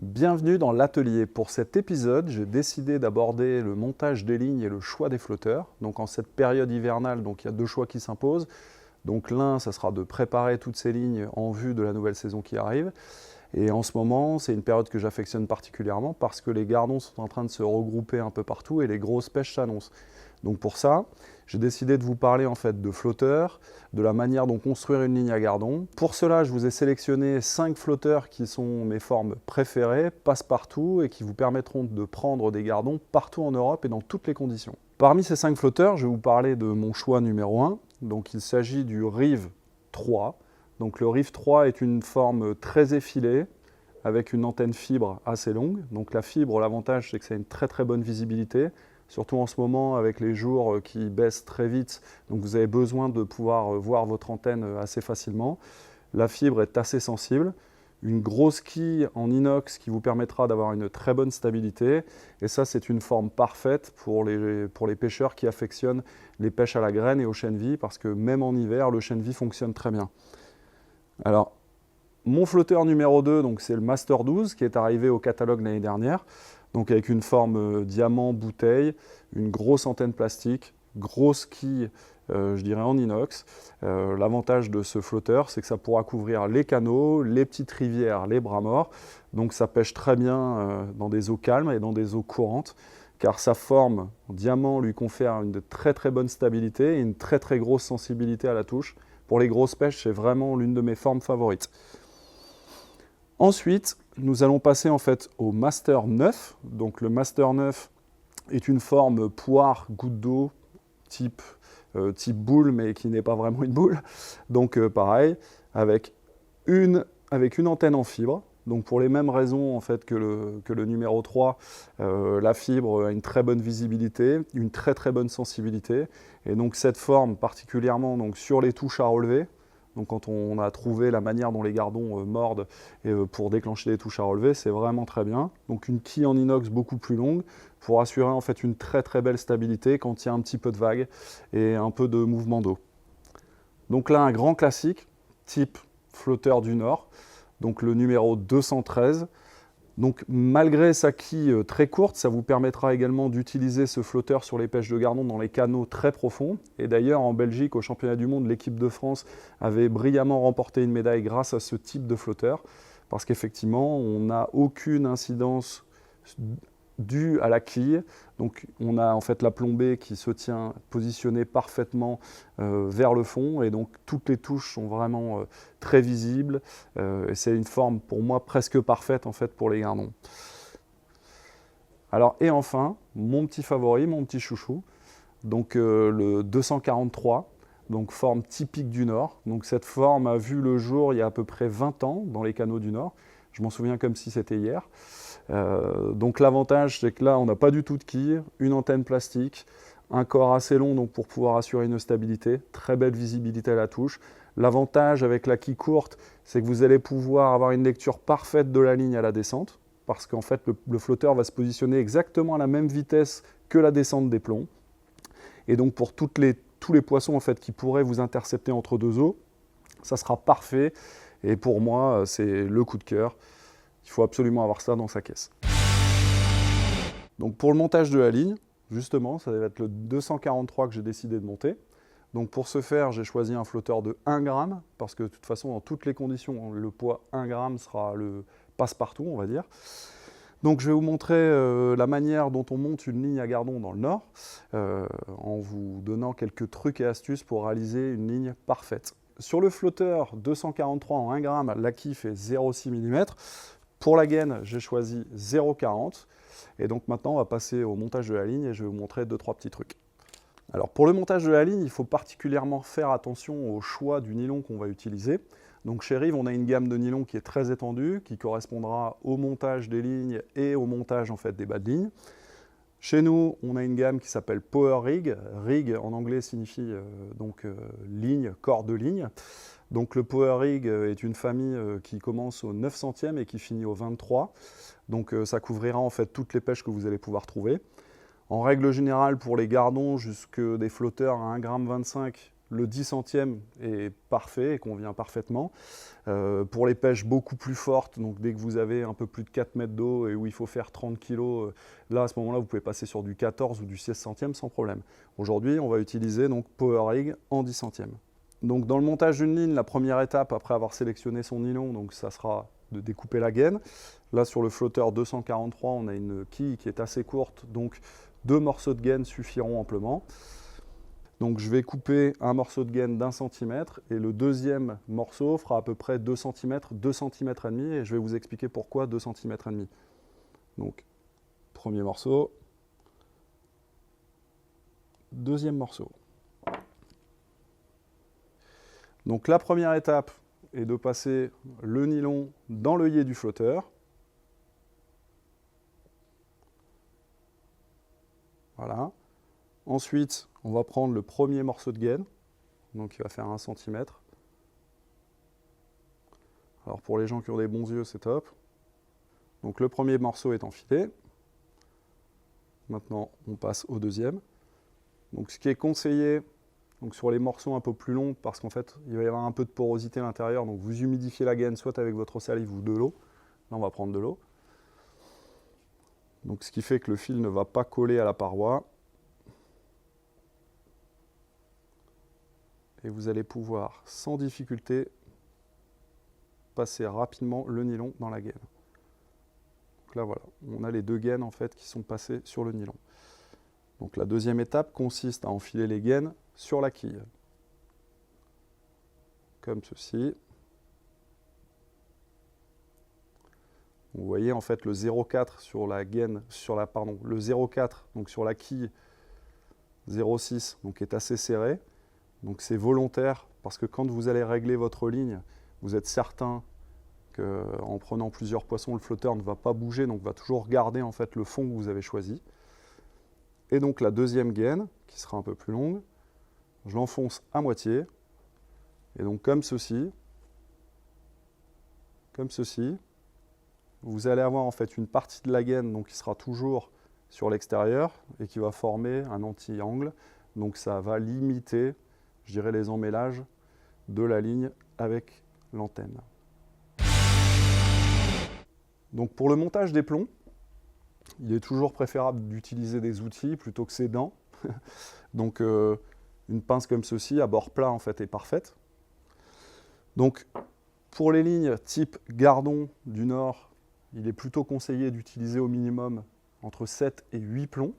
Bienvenue dans l'atelier. Pour cet épisode, j'ai décidé d'aborder le montage des lignes et le choix des flotteurs. Donc en cette période hivernale, il y a deux choix qui s'imposent. Donc l'un, ça sera de préparer toutes ces lignes en vue de la nouvelle saison qui arrive. Et en ce moment, c'est une période que j'affectionne particulièrement parce que les gardons sont en train de se regrouper un peu partout et les grosses pêches s'annoncent. Donc pour ça, j'ai décidé de vous parler en fait de flotteurs, de la manière dont construire une ligne à gardon. Pour cela, je vous ai sélectionné 5 flotteurs qui sont mes formes préférées, passe-partout, et qui vous permettront de prendre des gardons partout en Europe et dans toutes les conditions. Parmi ces 5 flotteurs, je vais vous parler de mon choix numéro 1. Donc il s'agit du Rive 3. Donc le Rive 3 est une forme très effilée, avec une antenne fibre assez longue. Donc la fibre, l'avantage, c'est que ça a une très bonne visibilité. Surtout en ce moment avec les jours qui baissent très vite, donc vous avez besoin de pouvoir voir votre antenne assez facilement. La fibre est assez sensible, une grosse quille en inox qui vous permettra d'avoir une très bonne stabilité, et ça c'est une forme parfaite pour les pêcheurs qui affectionnent les pêches à la graine et au chènevis, parce que même en hiver, le chènevis fonctionne très bien. Alors, mon flotteur numéro 2, c'est le Master 12 qui est arrivé au catalogue l'année dernière. Donc avec une forme diamant bouteille, une grosse antenne plastique, grosse quille, je dirais en inox. L'avantage de ce flotteur, c'est que ça pourra couvrir les canaux, les petites rivières, les bras morts. Donc ça pêche très bien dans des eaux calmes et dans des eaux courantes, car sa forme en diamant lui confère une très bonne stabilité et une très grosse sensibilité à la touche. Pour les grosses pêches, c'est vraiment l'une de mes formes favorites. Ensuite, nous allons passer en fait au Master 9. Donc le Master 9 est une forme poire goutte d'eau type boule, mais qui n'est pas vraiment une boule. Donc pareil, avec une antenne en fibre. Donc pour les mêmes raisons en fait, que le numéro 3, la fibre a une très bonne visibilité, une très bonne sensibilité. Et donc cette forme particulièrement donc, sur les touches à relever. Donc quand on a trouvé la manière dont les gardons mordent pour déclencher les touches à relever, c'est vraiment très bien. Donc une quille en inox beaucoup plus longue pour assurer en fait une très belle stabilité quand il y a un petit peu de vague et un peu de mouvement d'eau. Donc là un grand classique, type flotteur du Nord, donc le numéro 213. Donc malgré sa quille très courte, ça vous permettra également d'utiliser ce flotteur sur les pêches de gardon dans les canaux très profonds. Et d'ailleurs en Belgique, au championnat du monde, l'équipe de France avait brillamment remporté une médaille grâce à ce type de flotteur. Parce qu'effectivement, on n'a aucune incidence due à la quille. Donc on a en fait la plombée qui se tient positionnée parfaitement vers le fond, et donc toutes les touches sont vraiment très visibles, et c'est une forme pour moi presque parfaite en fait pour les gardons. Alors et enfin, mon petit favori, mon petit chouchou, donc le 243, donc forme typique du Nord. Donc cette forme a vu le jour il y a à peu près 20 ans dans les canaux du Nord. Je m'en souviens comme si c'était hier. Donc l'avantage, c'est que là, on n'a pas du tout de quille, une antenne plastique, un corps assez long donc pour pouvoir assurer une stabilité, très belle visibilité à la touche. L'avantage avec la quille courte, c'est que vous allez pouvoir avoir une lecture parfaite de la ligne à la descente, parce qu'en fait, le flotteur va se positionner exactement à la même vitesse que la descente des plombs. Et donc pour tous les poissons en fait, qui pourraient vous intercepter entre deux eaux, ça sera parfait. Et pour moi, c'est le coup de cœur. Il faut absolument avoir ça dans sa caisse. Donc pour le montage de la ligne, justement, ça va être le 243 que j'ai décidé de monter. Donc pour ce faire, j'ai choisi un flotteur de 1 g, parce que de toute façon, dans toutes les conditions, le poids 1 g sera le passe-partout, on va dire. Donc je vais vous montrer la manière dont on monte une ligne à gardon dans le Nord, en vous donnant quelques trucs et astuces pour réaliser une ligne parfaite. Sur le flotteur 243 en 1 g, la quille fait 0,6 mm. Pour la gaine, j'ai choisi 0,40. Et donc maintenant, on va passer au montage de la ligne et je vais vous montrer 2-3 petits trucs. Alors pour le montage de la ligne, il faut particulièrement faire attention au choix du nylon qu'on va utiliser. Donc chez Rive, on a une gamme de nylon qui est très étendue, qui correspondra au montage des lignes et au montage en fait, des bas de ligne. Chez nous, on a une gamme qui s'appelle Power Rig. Rig en anglais signifie ligne, corps de ligne. Donc le Power Rig est une famille qui commence au 900e et qui finit au 23. Donc ça couvrira en fait toutes les pêches que vous allez pouvoir trouver. En règle générale, pour les gardons, jusque des flotteurs à 1,25 g, le 10 centièmes est parfait et convient parfaitement. Pour les pêches beaucoup plus fortes, donc dès que vous avez un peu plus de 4 mètres d'eau et où il faut faire 30 kg, là à ce moment-là vous pouvez passer sur du 14 ou du 16 centièmes sans problème. Aujourd'hui on va utiliser donc Power Rig en 10 centièmes. Donc dans le montage d'une ligne, la première étape après avoir sélectionné son nylon, donc ça sera de découper la gaine. Là sur le flotteur 243, on a une quille qui est assez courte, donc 2 morceaux de gaine suffiront amplement. Donc je vais couper un morceau de gaine d'1 cm et le deuxième morceau fera à peu près 2 cm, 2 cm et demi, et je vais vous expliquer pourquoi 2 cm et demi. Donc premier morceau, deuxième morceau. Donc la première étape est de passer le nylon dans l'œillet du flotteur. Voilà. Ensuite, on va prendre le premier morceau de gaine, donc il va faire 1 cm. Alors pour les gens qui ont des bons yeux, c'est top. Donc le premier morceau est enfilé. Maintenant, on passe au deuxième. Donc ce qui est conseillé, donc sur les morceaux un peu plus longs, parce qu'en fait, il va y avoir un peu de porosité à l'intérieur, donc vous humidifiez la gaine soit avec votre salive ou de l'eau. Là, on va prendre de l'eau. Donc ce qui fait que le fil ne va pas coller à la paroi. Et vous allez pouvoir, sans difficulté, passer rapidement le nylon dans la gaine. Donc là, voilà, on a les deux gaines en fait qui sont passées sur le nylon. Donc la deuxième étape consiste à enfiler les gaines sur la quille. Comme ceci. Vous voyez en fait le 0,4 sur la gaine, le 0,4 donc sur la quille 0,6 donc est assez serré. Donc c'est volontaire parce que quand vous allez régler votre ligne, vous êtes certain qu'en prenant plusieurs poissons, le flotteur ne va pas bouger, donc va toujours garder en fait le fond que vous avez choisi. Et donc la deuxième gaine, qui sera un peu plus longue, je l'enfonce à moitié. Et donc comme ceci, vous allez avoir en fait une partie de la gaine donc, qui sera toujours sur l'extérieur et qui va former un anti-angle. Donc ça va limiter, je dirais, les emmêlages de la ligne avec l'antenne. Donc pour le montage des plombs, il est toujours préférable d'utiliser des outils plutôt que ses dents. Donc une pince comme ceci, à bord plat en fait, est parfaite. Donc pour les lignes type Gardon du Nord, il est plutôt conseillé d'utiliser au minimum entre 7 et 8 plombs.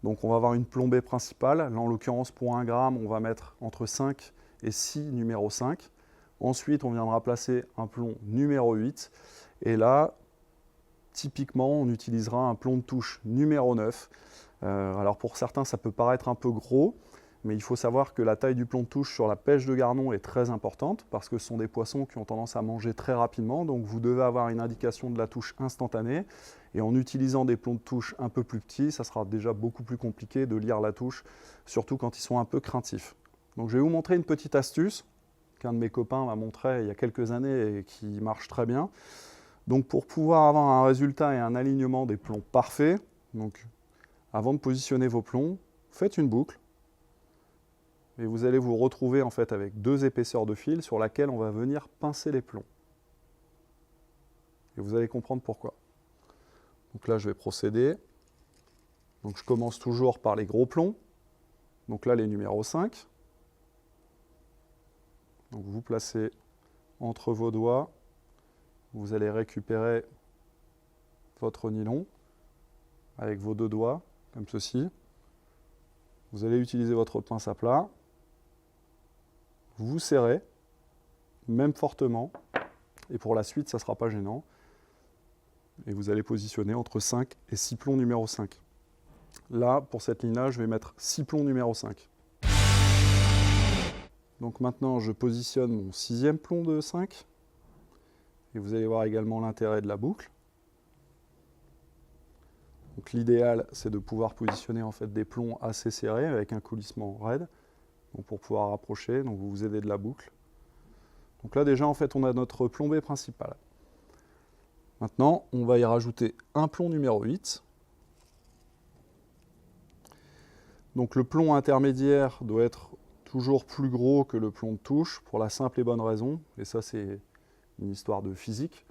Donc on va avoir une plombée principale. Là en l'occurrence pour 1 gramme, on va mettre entre 5 et 6 numéro 5. Ensuite on viendra placer un plomb numéro 8. Et là, typiquement, on utilisera un plomb de touche numéro 9. Alors pour certains, ça peut paraître un peu gros, mais il faut savoir que la taille du plomb de touche sur la pêche de gardon est très importante parce que ce sont des poissons qui ont tendance à manger très rapidement. Donc vous devez avoir une indication de la touche instantanée. Et en utilisant des plombs de touche un peu plus petits, ça sera déjà beaucoup plus compliqué de lire la touche, surtout quand ils sont un peu craintifs. Donc je vais vous montrer une petite astuce qu'un de mes copains m'a montré il y a quelques années et qui marche très bien. Donc pour pouvoir avoir un résultat et un alignement des plombs parfaits, donc avant de positionner vos plombs, faites une boucle et vous allez vous retrouver en fait avec 2 épaisseurs de fil sur laquelle on va venir pincer les plombs. Et vous allez comprendre pourquoi. Donc là je vais procéder. Donc je commence toujours par les gros plombs. Donc là les numéros 5. Donc vous placez entre vos doigts. Vous allez récupérer votre nylon avec vos 2 doigts, comme ceci. Vous allez utiliser votre pince à plat. Vous serrez, même fortement. Et pour la suite, ça ne sera pas gênant. Et vous allez positionner entre 5 et 6 plombs numéro 5. Là, pour cette ligne-là, je vais mettre 6 plombs numéro 5. Donc maintenant, je positionne mon 6e plomb de 5. Et vous allez voir également l'intérêt de la boucle. Donc l'idéal, c'est de pouvoir positionner en fait des plombs assez serrés avec un coulissement raide, donc pour pouvoir rapprocher. Donc vous vous aidez de la boucle. Donc là déjà en fait on a notre plombée principale. Maintenant on va y rajouter un plomb numéro 8. Donc le plomb intermédiaire doit être toujours plus gros que le plomb de touche pour la simple et bonne raison, et ça c'est une histoire de physique,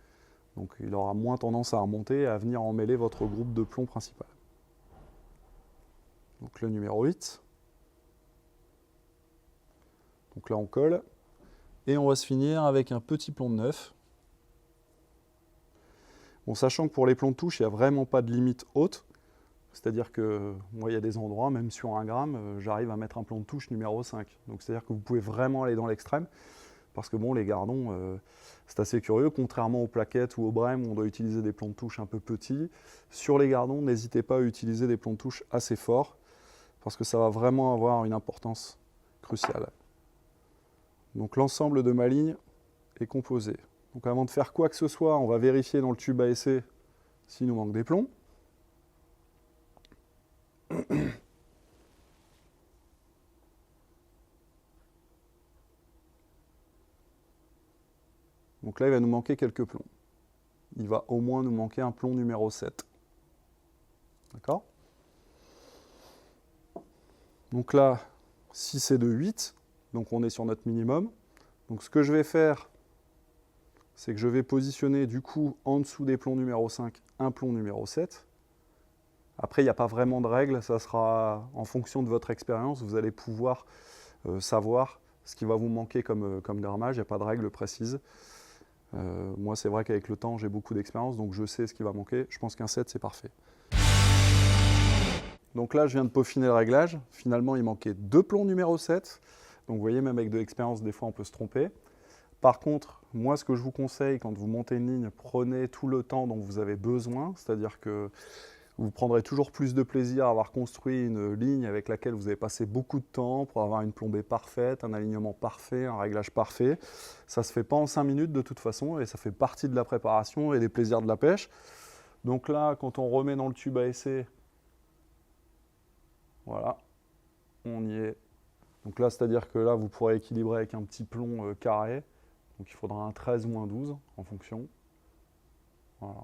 donc il aura moins tendance à remonter et à venir emmêler votre groupe de plomb principal. Donc le numéro 8. Donc là on colle, et on va se finir avec un petit plomb de 9. Bon, sachant que pour les plombs de touche, il n'y a vraiment pas de limite haute, c'est-à-dire que moi il y a des endroits, même sur 1 gramme, j'arrive à mettre un plomb de touche numéro 5. Donc c'est-à-dire que vous pouvez vraiment aller dans l'extrême, parce que bon, les gardons, c'est assez curieux, contrairement aux plaquettes ou aux brèmes où on doit utiliser des plombs de touche un peu petits. Sur les gardons, n'hésitez pas à utiliser des plombs de touche assez forts, parce que ça va vraiment avoir une importance cruciale. Donc l'ensemble de ma ligne est composé. Donc avant de faire quoi que ce soit, on va vérifier dans le tube à essai s'il nous manque des plombs. Donc là, il va nous manquer quelques plombs. Il va au moins nous manquer un plomb numéro 7. D'accord? Donc là, 6 et 2, 8. Donc on est sur notre minimum. Donc ce que je vais faire, c'est que je vais positionner du coup en dessous des plombs numéro 5, un plomb numéro 7. Après, il n'y a pas vraiment de règle, ça sera en fonction de votre expérience. Vous allez pouvoir savoir ce qui va vous manquer comme grammage. Il n'y a pas de règle précise. Moi, c'est vrai qu'avec le temps, j'ai beaucoup d'expérience, donc je sais ce qui va manquer. Je pense qu'un 7, c'est parfait. Donc là, je viens de peaufiner le réglage. Finalement, il manquait 2 plombs numéro 7. Donc vous voyez, même avec de l'expérience, des fois, on peut se tromper. Par contre, moi, ce que je vous conseille, quand vous montez une ligne, prenez tout le temps dont vous avez besoin. C'est-à-dire que vous prendrez toujours plus de plaisir à avoir construit une ligne avec laquelle vous avez passé beaucoup de temps pour avoir une plombée parfaite, un alignement parfait, un réglage parfait. Ça ne se fait pas en 5 minutes de toute façon et ça fait partie de la préparation et des plaisirs de la pêche. Donc là, quand on remet dans le tube à essai, voilà, on y est. Donc là, c'est-à-dire que là, vous pourrez équilibrer avec un petit plomb carré. Donc il faudra un 13 ou un 12 en fonction. Voilà.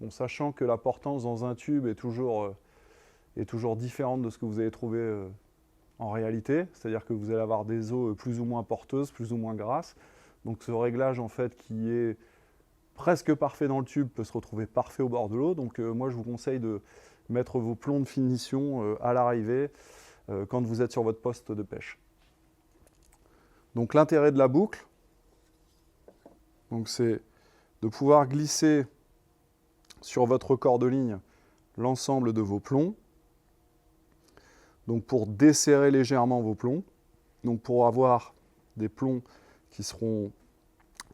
Bon, sachant que la portance dans un tube est toujours différente de ce que vous allez trouver en réalité. C'est-à-dire que vous allez avoir des eaux plus ou moins porteuses, plus ou moins grasses. Donc ce réglage, en fait, qui est presque parfait dans le tube, peut se retrouver parfait au bord de l'eau. Donc moi, je vous conseille de mettre vos plombs de finition à l'arrivée quand vous êtes sur votre poste de pêche. Donc l'intérêt de la boucle, c'est de pouvoir glisser sur votre corps de ligne l'ensemble de vos plombs. Donc pour desserrer légèrement vos plombs, donc pour avoir des plombs qui seront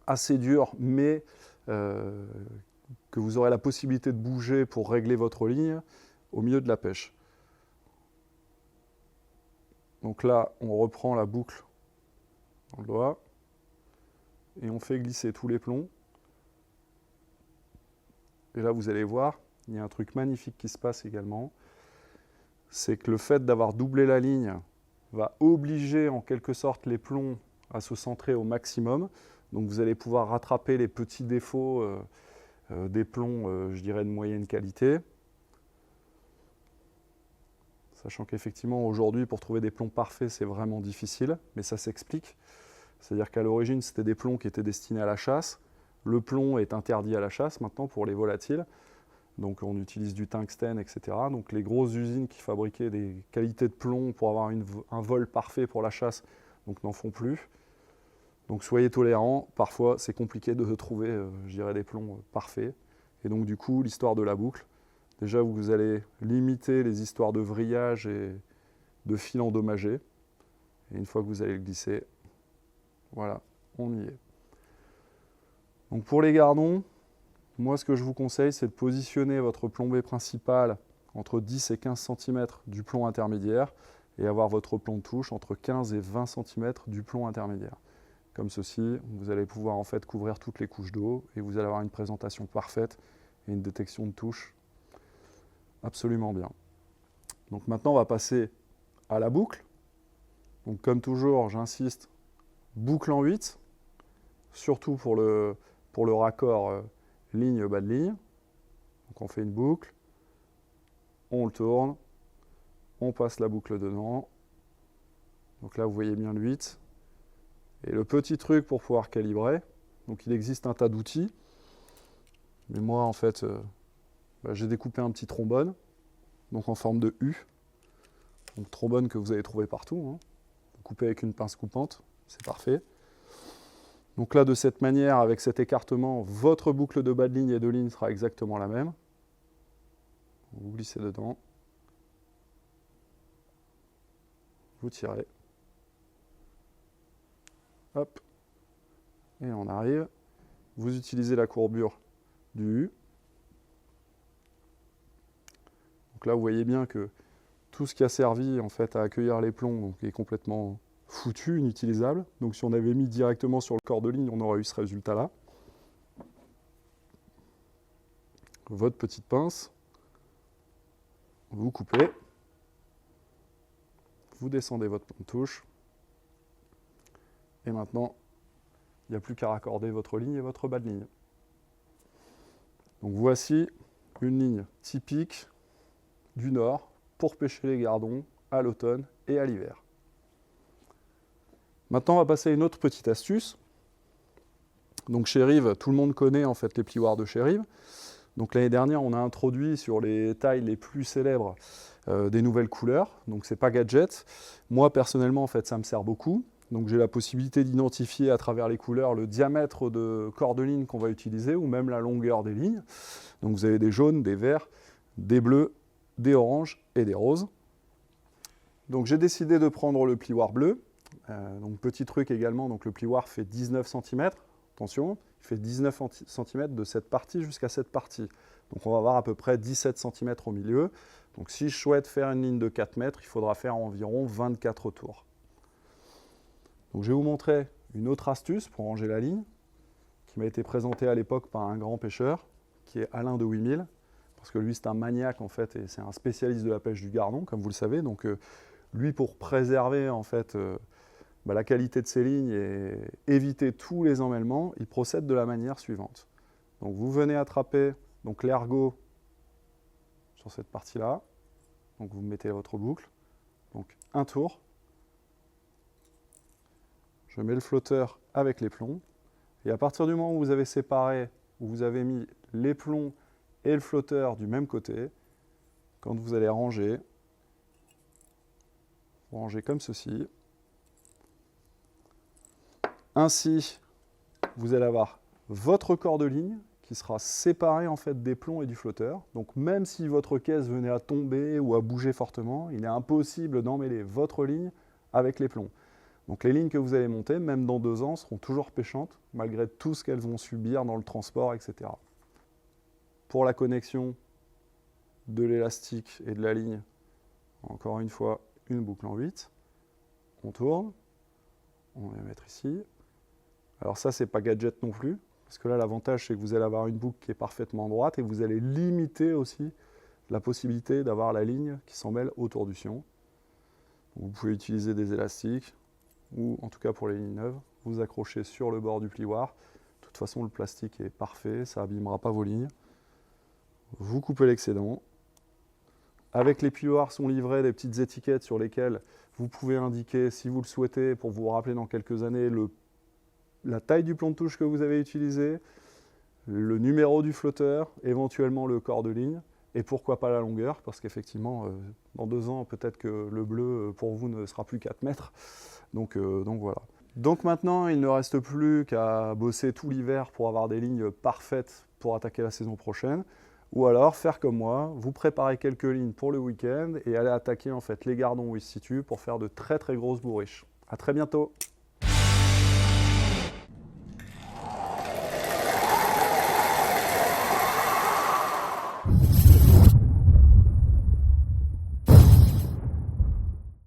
assez durs, mais que vous aurez la possibilité de bouger pour régler votre ligne au milieu de la pêche. Donc là, on reprend la boucle dans le doigt et on fait glisser tous les plombs. Et là, vous allez voir, il y a un truc magnifique qui se passe également. C'est que le fait d'avoir doublé la ligne va obliger en quelque sorte les plombs à se centrer au maximum. Donc vous allez pouvoir rattraper les petits défauts des plombs, je dirais, de moyenne qualité. Sachant qu'effectivement, aujourd'hui, pour trouver des plombs parfaits, c'est vraiment difficile, mais ça s'explique. C'est-à-dire qu'à l'origine, c'était des plombs qui étaient destinés à la chasse. Le plomb est interdit à la chasse maintenant pour les volatiles. Donc on utilise du tungstène, etc. Donc les grosses usines qui fabriquaient des qualités de plomb pour avoir un vol parfait pour la chasse, donc n'en font plus. Donc soyez tolérants, parfois c'est compliqué de trouver, je dirais, des plombs parfaits. Et donc du coup, l'histoire de la boucle, déjà vous allez limiter les histoires de vrillage et de fils endommagés. Et une fois que vous allez le glisser, voilà, on y est. Donc pour les gardons, moi ce que je vous conseille, c'est de positionner votre plombée principale entre 10 et 15 cm du plomb intermédiaire et avoir votre plomb de touche entre 15 et 20 cm du plomb intermédiaire. Comme ceci, vous allez pouvoir en fait couvrir toutes les couches d'eau et vous allez avoir une présentation parfaite et une détection de touche absolument bien. Donc maintenant, on va passer à la boucle. Donc comme toujours, j'insiste, boucle en 8, surtout pour le raccord ligne bas de ligne. Donc on fait une boucle, on le tourne, on passe la boucle dedans, Donc là, vous voyez bien le 8. Et le petit truc pour pouvoir calibrer, donc il existe un tas d'outils. Mais moi, en fait, j'ai découpé un petit trombone, donc en forme de U. Donc trombone que vous allez trouver partout. Hein. Vous coupez avec une pince coupante, c'est parfait. Donc là, de cette manière, avec cet écartement, votre boucle de bas de ligne et de ligne sera exactement la même. Vous glissez dedans. Vous tirez. Hop. Et on arrive. Vous utilisez la courbure du U. Donc là, vous voyez bien que tout ce qui a servi en fait à accueillir les plombs donc, est complètement foutu, inutilisable. Donc si on avait mis directement sur le corps de ligne, on aurait eu ce résultat-là. Votre petite pince, vous coupez, vous descendez votre plan de touche, et maintenant, il n'y a plus qu'à raccorder votre ligne et votre bas de ligne. Donc voici une ligne typique du Nord pour pêcher les gardons à l'automne et à l'hiver. Maintenant, on va passer à une autre petite astuce. Donc chez Rive, tout le monde connaît en fait les plioirs de chez Rive. Donc l'année dernière, on a introduit sur les tailles les plus célèbres des nouvelles couleurs. Donc c'est pas gadget. Moi personnellement, en fait, ça me sert beaucoup. Donc j'ai la possibilité d'identifier à travers les couleurs le diamètre de corps de ligne qu'on va utiliser ou même la longueur des lignes. Donc vous avez des jaunes, des verts, des bleus, des oranges et des roses. Donc j'ai décidé de prendre le plioir bleu. Donc petit truc également, donc le plioir fait 19 cm. Attention, il fait 19 cm de cette partie jusqu'à cette partie. Donc on va avoir à peu près 17 cm au milieu. Donc si je souhaite faire une ligne de 4 mètres, il faudra faire environ 24 tours. Donc je vais vous montrer une autre astuce pour ranger la ligne, qui m'a été présentée à l'époque par un grand pêcheur, qui est Alain de 8000, parce que lui c'est un maniaque en fait, et c'est un spécialiste de la pêche du gardon, comme vous le savez. Donc lui, pour préserver en fait la qualité de ses lignes et éviter tous les emmêlements, il procède de la manière suivante. Donc vous venez attraper l'ergot sur cette partie-là, donc vous mettez votre boucle, donc un tour, je mets le flotteur avec les plombs, et à partir du moment où vous avez séparé, où vous avez mis les plombs et le flotteur du même côté, quand vous allez ranger, vous rangez comme ceci. Ainsi, vous allez avoir votre corps de ligne qui sera séparé en fait des plombs et du flotteur. Donc même si votre caisse venait à tomber ou à bouger fortement, il est impossible d'emmêler votre ligne avec les plombs. Donc les lignes que vous allez monter, même dans 2 ans, seront toujours pêchantes, malgré tout ce qu'elles vont subir dans le transport, etc. Pour la connexion de l'élastique et de la ligne, encore une fois, une boucle en 8. On tourne, on va la mettre ici. Alors ça, c'est pas gadget non plus, parce que là, l'avantage, c'est que vous allez avoir une boucle qui est parfaitement droite et vous allez limiter aussi la possibilité d'avoir la ligne qui s'en mêle autour du sillon. Vous pouvez utiliser des élastiques, ou en tout cas pour les lignes neuves, vous accrochez sur le bord du plioir. De toute façon, le plastique est parfait, ça n'abîmera pas vos lignes. Vous coupez l'excédent. Avec les plioirs sont livrés des petites étiquettes sur lesquelles vous pouvez indiquer, si vous le souhaitez, pour vous rappeler dans quelques années, la taille du plan de touche que vous avez utilisé, le numéro du flotteur, éventuellement le corps de ligne, et pourquoi pas la longueur, parce qu'effectivement, dans 2 ans, peut-être que le bleu, pour vous, ne sera plus 4 mètres. Donc voilà. Donc maintenant, il ne reste plus qu'à bosser tout l'hiver pour avoir des lignes parfaites pour attaquer la saison prochaine. Ou alors faire comme moi, vous préparez quelques lignes pour le week-end et aller attaquer en fait les gardons où ils se situent pour faire de très très grosses bourriches. À très bientôt.